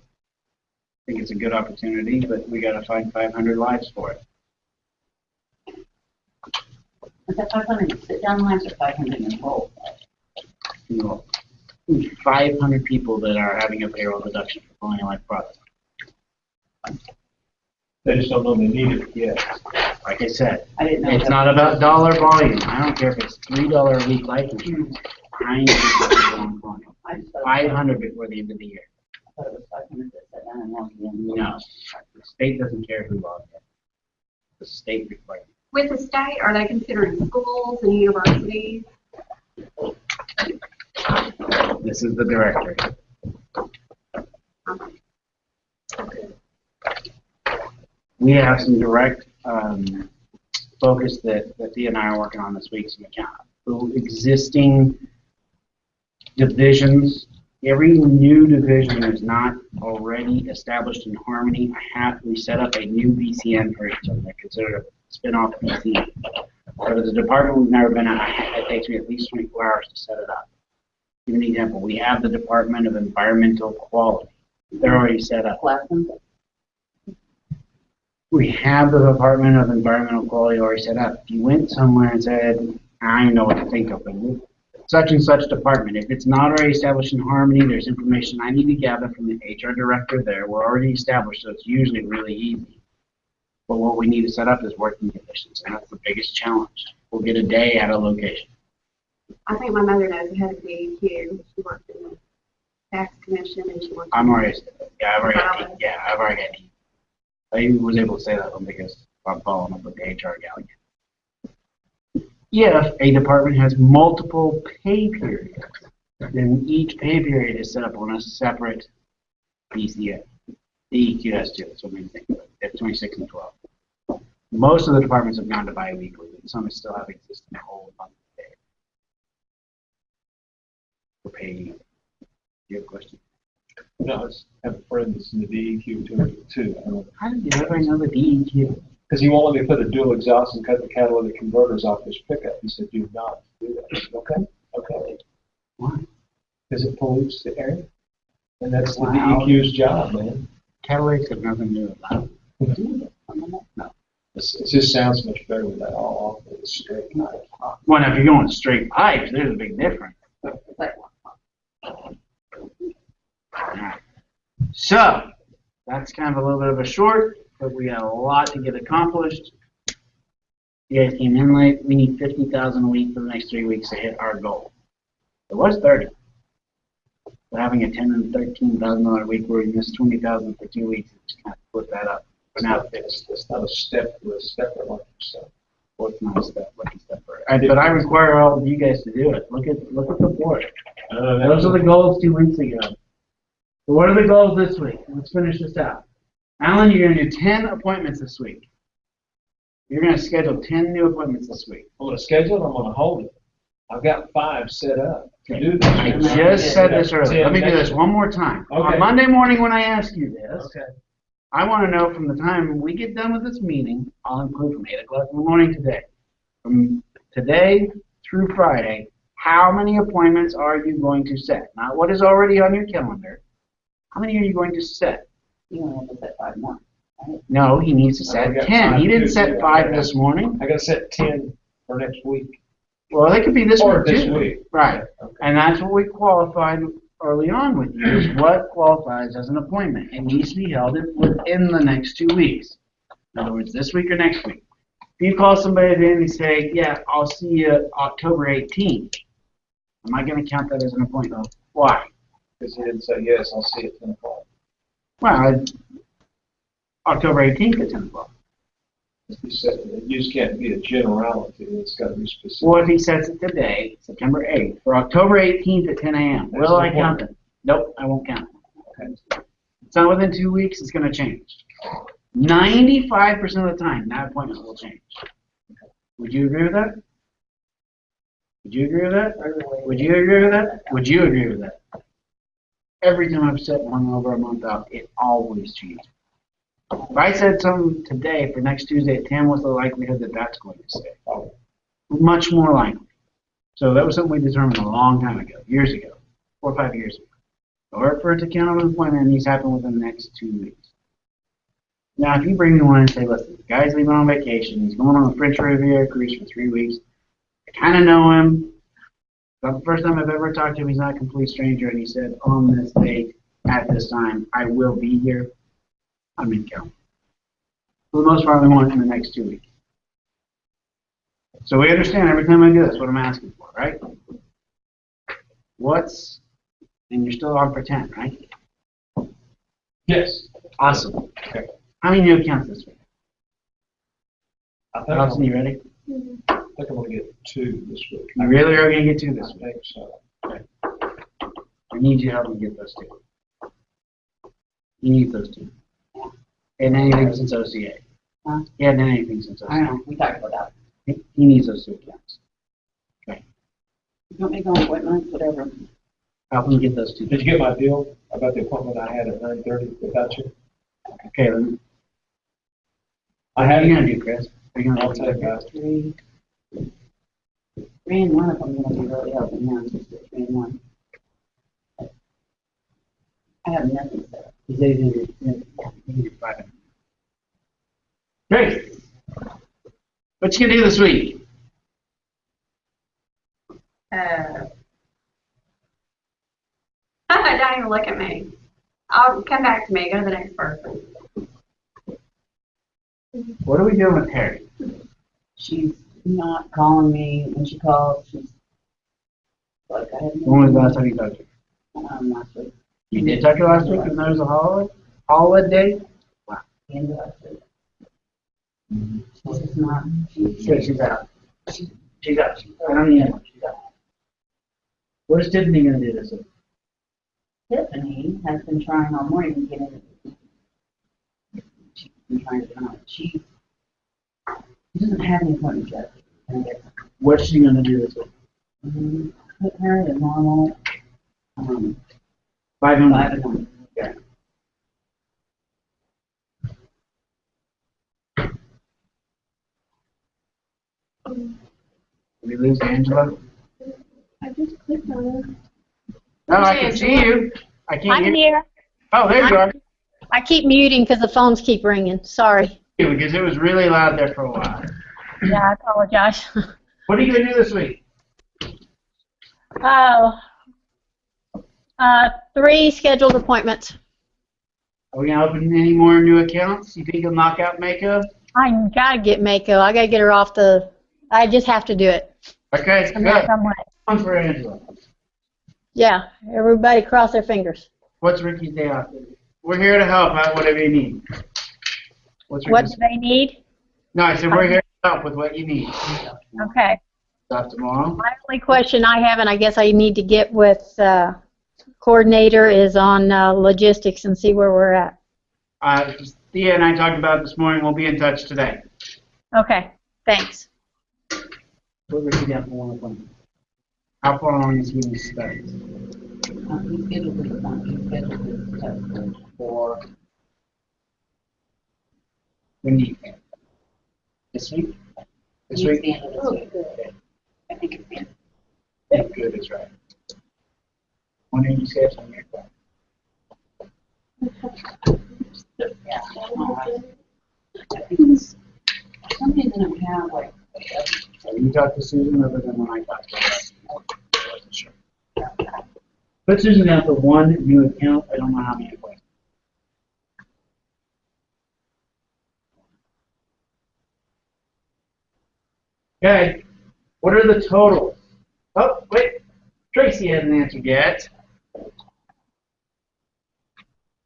think it's a good opportunity, but we got to find 500 lives for it. Is that 500 sit-down lines or 500 enrolled? You know, 500 people that are having a payroll deduction for Colonial Life product. They just don't know they need it yet. Like I said, I didn't know. it's not about dollar volume. I don't care if it's $3 a week life insurance. 900 people on Colonial. I just thought 500 before the end of the year. it was 500 that sat down and logged in. No, the state doesn't care who logs in. The state requires. With the state, are they considering schools and universities? This is the directory. We have some direct focus that Thea and I are working on this week. Some account existing divisions. Every new division is not already established in Harmony. We set up a new BCN for each of them. They're considered a spin-off BCN. So as a department we've never been at, it takes me at least 24 hours to set it up. Give an example. We have the Department of Environmental Quality. They're already set up. We have the Department of Environmental Quality already set up. If you went somewhere and said, I don't know what to think of it, such and such department, if it's not already established in Harmony, there's information I need to gather from the HR director there. We're already established, so it's usually really easy. But what we need to set up is working conditions, and that's the biggest challenge. We'll get a day at a location. I think my mother knows the head of DEQ. She works in the tax commission and she works. I've already got it. I was able to say that one because I'm following up with the HR gal. If a department has multiple pay periods, then each pay period is set up on a separate BCN. DEQ has two, so many things. They have 26 and 12. Most of the departments have gone to bi-weekly, but some still have existing whole month pay. For pay. Do you have a question? No, I have a friend that's in the DEQ too. How did you ever know the DEQ? Because he won't let me put a dual exhaust and cut the catalytic converters off his pickup. He said, do not do that. I said, okay. Why? Because it pollutes the air. And that's the Wow. DEQ's job, man. Catalytics have nothing to do with that. No. It just sounds much better with that all off the straight pipe. Well, now if you're going straight pipes, there's a big difference. Alright. So, that's kind of a little bit of a short, but we got a lot to get accomplished. You guys came in late. We need 50,000 a week for the next 3 weeks to hit our goal. It was 30. So having a $10,000 and $13,000 a week where we missed 20,000 for 2 weeks, just kind of split that up. It's not a step with a stepper like yourself. What's not a step? What's a step? But I require all of you guys to do it. Look at the board. Those are the goals 2 weeks ago. So what are the goals this week? Let's finish this out. Alan, you're going to do 10 appointments this week. You're going to schedule 10 new appointments this week. I'm going to schedule it. I'm going to hold it. I've got 5 set up to do this. I just said this earlier. Let me do this one more time. Okay. On Monday morning when I ask you this, Okay. I want to know from the time we get done with this meeting, I'll include from 8 o'clock in the morning today, from today through Friday, how many appointments are you going to set? Not what is already on your calendar. How many are you going to set? You only have to set 5 more. Right? No, he needs to set I got 10. He 5 didn't too, set yeah. 5 this morning. I got to set 10 for next week. Well, they could be this Or week this too. week. Right. Okay. And that's what we qualified early on with you is what qualifies as an appointment. It needs to be held within the next 2 weeks. In other words, this week or next week. If you call somebody in and say, yeah, I'll see you October 18th, am I going to count that as an appointment? Why? Because he didn't say, yes, I'll see you at 10 o'clock. Well, October 18th at 10 o'clock. You said, you just can't be a generality, it's got to be specific. What if he sets it today, September 8th, for October 18th at 10 a.m.? Will I count it? Nope, I won't count it. Okay. It's not within 2 weeks, it's going to change. 95% of the time, that appointment will change. Would you agree with that? Would you agree with that? Would you agree with that? Would you agree with that? Every time I've set one over a month out, it always changes. If I said something today for next Tuesday at 10, what's the likelihood that that's going to stay? Much more likely. So that was something we determined a long time ago, years ago, 4 or 5 years ago. In order for it to count as an appointment, it needs to happen within the next 2 weeks. Now, if you bring me one and say, listen, the guy's leaving on vacation, he's going on a French Riviera cruise for 3 weeks, I kind of know him. But the first time I've ever talked to him, he's not a complete stranger, and he said, on this date, at this time, I will be here. I'm in count. For the most part, we want it in the next 2 weeks. So we understand every time I do this, what I'm asking for, right? And you're still on for 10, right? Yes. Awesome. Okay. How many new accounts this week? I think Allison, you ready? I'm going to get 2 this week. You really are going to get 2 this I week? think so. I need you to help me get those 2. You need those 2. And anything since OCA. Huh? He hadn't done anything since I OCA. know, we talked about that. He needs those 2 accounts. You want me to go on appointment, whatever. Help him get those 2. Did you get my deal about the appointment I had at 9:30 without you? Okay, then. I What are had you it. going to do, Chris? Are you going I'll to take that. 3. 3 and 1 of them will be really helping now, just the 3 and 1. I have nothing set up. He said he's going to do 5. Great. What you going to do this week? Don't even look at me. I'll come back to me. Go to the next person. What are we doing with Harry? She's not calling me. When she calls, she's like, I have When was the last time you talked to her? I'm not sure. You did talk to her last week and there was a holiday? The end of last week. She's just not. She's out. She's out. I don't need her. She's out. What is Tiffany going to do this week? Tiffany has been trying all morning to get in. She's been trying to come. She doesn't have any appointments yet. What's she going to do this week? Put her in normal. 5 5 and 1. and 1. Okay. Did we lose Angela? I just clicked on it. No, I can see you. I can't I'm hear. here. Oh, there you are. I keep muting because the phones keep ringing. Sorry. Because it was really loud there for a while. Yeah, I apologize. What are you going to do this week? Oh, 3 scheduled appointments. Are we going to open any more new accounts? You think you'll knock out Mako? I gotta get Mako. I gotta get her off the. I just have to do it. Okay, I'm not good. some way. One for Angela. Yeah, everybody cross their fingers. What's Ricky's day off? We're here to help out whatever you need. What's What Ricky's? do they need? No, I said we're here to help with what you need. Okay. Stuff tomorrow. My only question I have, and I guess I need to get with coordinator, is on logistics and see where we're at. Thea and I talked about it this morning. We'll be in touch today. Okay, thanks. Put Ricky down for one appointment. How far along is he in his studies? He's scheduled his test for When do you think? This week? This It's week? the end of this week. I think it's the end. Yeah, good is right. When are you scheduling your class? Yeah. I think it's something that don't have like. Have you talked to Susan other than when I talked to her? I wasn't sure. Put Susan down for one new account, I don't know how many. Okay, what are the totals? Oh, wait, Tracy hasn't answered yet.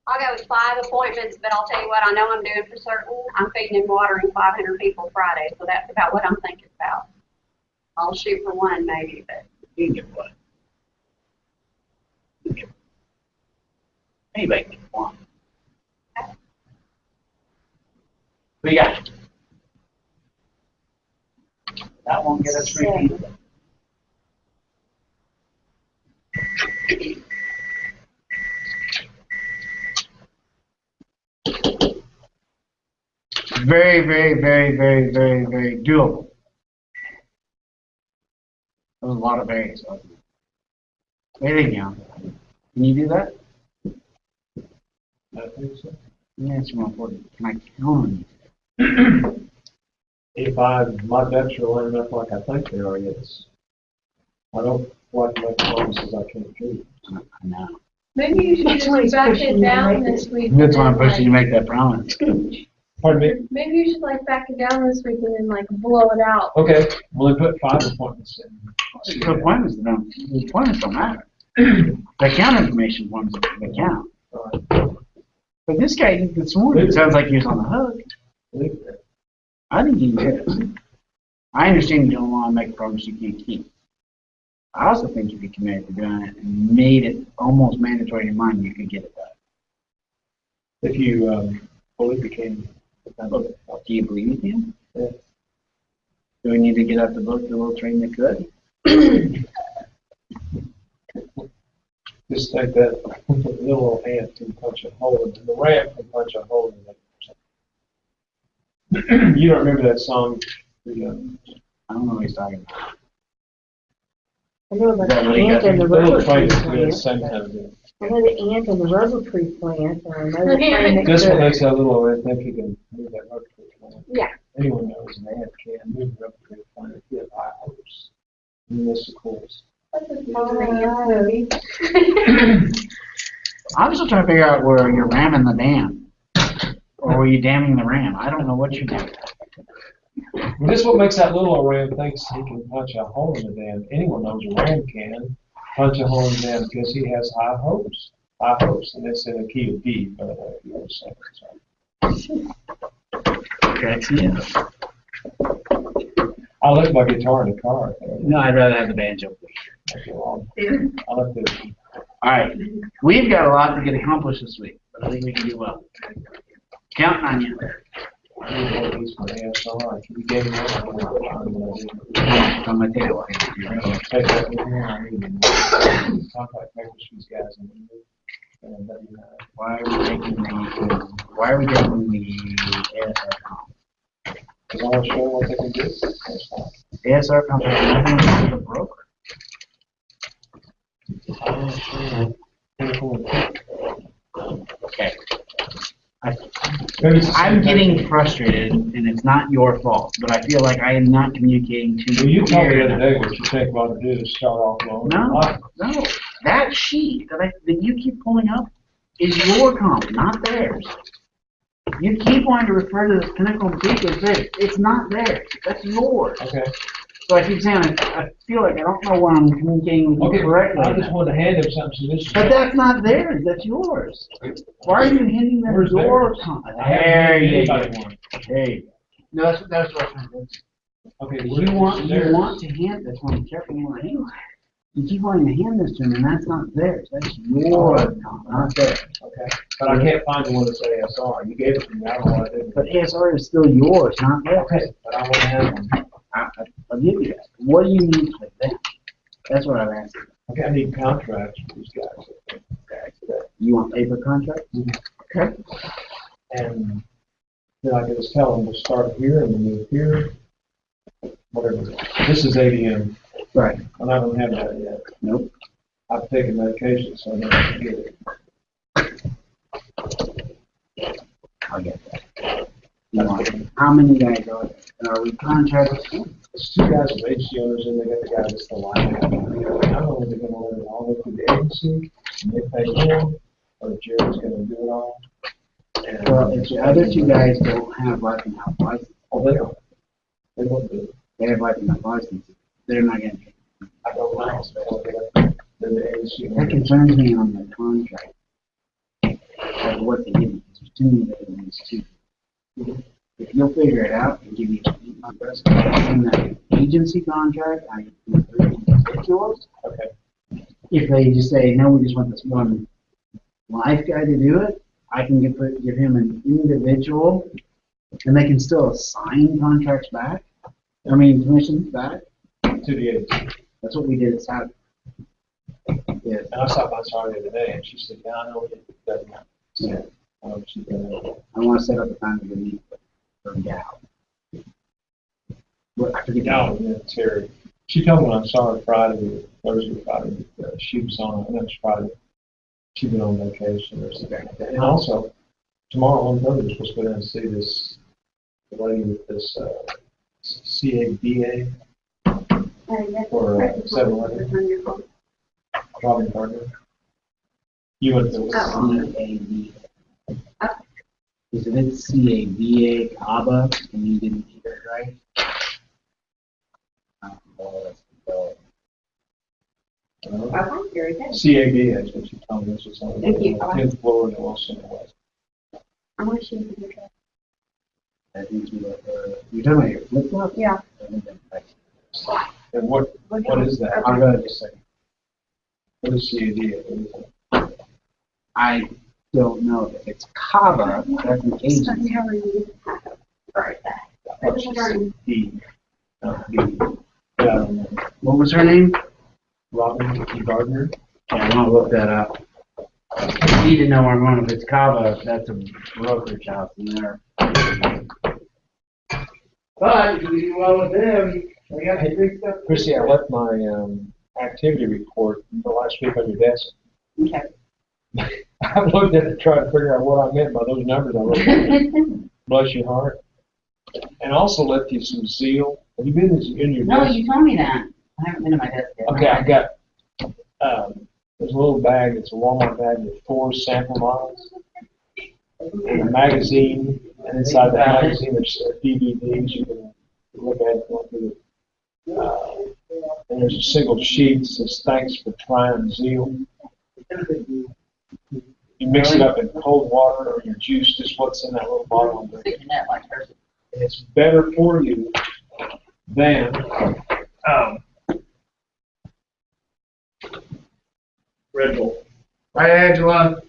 I'll go with 5 appointments, but I'll tell you what, I know I'm doing for certain. I'm feeding and watering 500 people Friday, so that's about what I'm thinking about. I'll shoot for 1 maybe, but You can get one. Anybody can get one. What you got? That won't get us repeated. Very, very, very, very, very, very doable. That was a lot of berries. Wait again. Can you do that? I think so. Yeah, it's more important. Can I count on you? If my bets are lining up like I think they are, yes. I don't like to make promises I can't keep. I know. Maybe you should That's why just it's back pushing it you to down make this week. That's why I'm and then, pushing you to make that promise. Pardon me? Maybe you should like back it down this week and then like blow it out. Okay, well, they put 5 appointments in. The appointments don't, the appointments don't matter. The account information forms the account. But this guy this morning, it sounds like he was on the hook. I think he is. I understand you don't want to make a promise you can't keep. I also think if you committed to doing it and made it almost mandatory in your mind, you could get it done. If you fully became Do you believe in him? Yeah. Do we need to get out the book, the little train that could? just think that little ant can punch a hole in the ramp can punch a hole in it. You don't remember that song? I don't know what he's talking about. I know the Is that what he ant got? and the Little rubber train tree is good at the plant. same time. I know the ant and the rubber tree plant, and I know the train that This one could. makes that little ant think he can move that rubber tree plant. Yeah. Anyone knows an ant can move a rubber tree plant if you have high hopes. And this, of course. I'm still trying to figure out where you're ramming the dam. Or were you damming the ram? I don't know what you're doing. Well, this is what makes that little ram thinks he can punch a hole in the dam. Anyone knows a ram can punch a hole in the dam because he has high hopes. High hopes, and it's in a key of D, by the way, if you understand. Correct, yeah. I left my guitar in the car. No, I'd rather have the banjo. I left it. All right, we've got a lot to get accomplished this week, but I think we can do well. Counting on you. You gave me that. On my table. Take that with me. I need to contact papers for these guys. Why are we taking the ASR comp? Because I want to show them what they can do. ASR comp has nothing to do with the broker. I want to show them. Okay. Maybe it's the I'm same getting thing. frustrated, and it's not your fault, but I feel like I am not communicating to Well, you told me the clear other day enough. what you think we ought to do is start off low. No, that sheet that you keep pulling up is your comp, not theirs. You keep wanting to refer to this Pinnacle and Peak as theirs. It's not theirs. That's yours. Okay. So I keep saying, I feel like I don't know why I'm communicating with you Okay, correctly. I just wanted to hand him something, so this is. But that's not theirs. That's yours. Why are you handing them Where's your theirs? comp? I haven't There handed you go. anybody one. There you go. No, that's what I'm saying. Okay, You want to hand this one, careful you want to hand it. You keep wanting to hand this to them, and that's not theirs. That's your comp, not theirs. Okay, but I can't find the one that's ASR. You gave it to me, I don't know what I did. But ASR is still yours, not theirs. Okay, but I want to have one. I'll give you that. What do you need for them? That's what I'm asking. Okay, I need contracts for these guys. You want paper contracts? Okay. And then I can just tell them to start here and then move here. Whatever. This is ADM. Right. And I don't have that yet. Nope. I've taken medication, so I don't have to get it. I'll get that. You want, how many guys are there? Are we contracted? There's two guys with agency owners and they got the guy that's the line. I don't know if they're gonna let it all go through the agency, and they pay him, or if Jerry's gonna do it all. And, Well, if the other two guys don't have life and health license, oh, they don't. They don't do it. they have life and health license, they're not gonna get. I don't know. So they're the agency That owner. concerns me on the contract. Of what they give me, there's too many different ones too. If you'll figure it out and give me my best, in the agency contract, I can get yours. Okay. If they just say, no, we just want this one life guy to do it, I can give him an individual, and they can still assign contracts back. I mean, commissions back. To the agency. That's what we did at South. Yes. And I saw my sorry the other day, and she said, yeah, I know it doesn't matter. Yeah. She's gonna, I want to set up a time to meet for Gal. But I forget. no, yeah, Terry. She told me when I saw her Friday, Thursday, Friday, she was on, no, it's Friday. She'd been on vacation or something like that. And also, tomorrow on Thursday, we're supposed to go down and see this, the lady with this, CABA for 7-Eleven, Robin Gardner. You went to C-A-B. Is it C-A-B-A, CABA, and you didn't get it right? Very good. CABA, that's what she told me. She's on the Thank you. 10th floor in Wilson West. I'm gonna shoot you. I think you're talking about your flip flop? Yeah. And what is that? I'll go just a second. What is CABA? I don't know if it's CABA, that's an agency. How are you? Right back. B. B. Yeah, I don't know. What was her name? Robin Gardner. Yeah, I want to look that up. I need to know where I'm going. If it's CABA, that's a brokerage house in there. But you do well with them. They got the big stuff. Chrissy, I left my activity report the last week on your desk. Okay. I looked at it, trying to figure out what I meant by those numbers I wrote down. Bless your heart. And also left you some zeal. Have you been in your No, desk? you told me that. I haven't been in my desk yet. Okay, I got, there's a little bag, it's a Walmart bag with 4 sample models. And a magazine, and inside the magazine there's DVDs you can look at. Go through it. And there's a single sheet that says, thanks for trying zeal. You mix it up in cold water or your juice, just what's in that little bottle. Stick your net like hers. And it's better for you than Red Bull. Hi, Angela.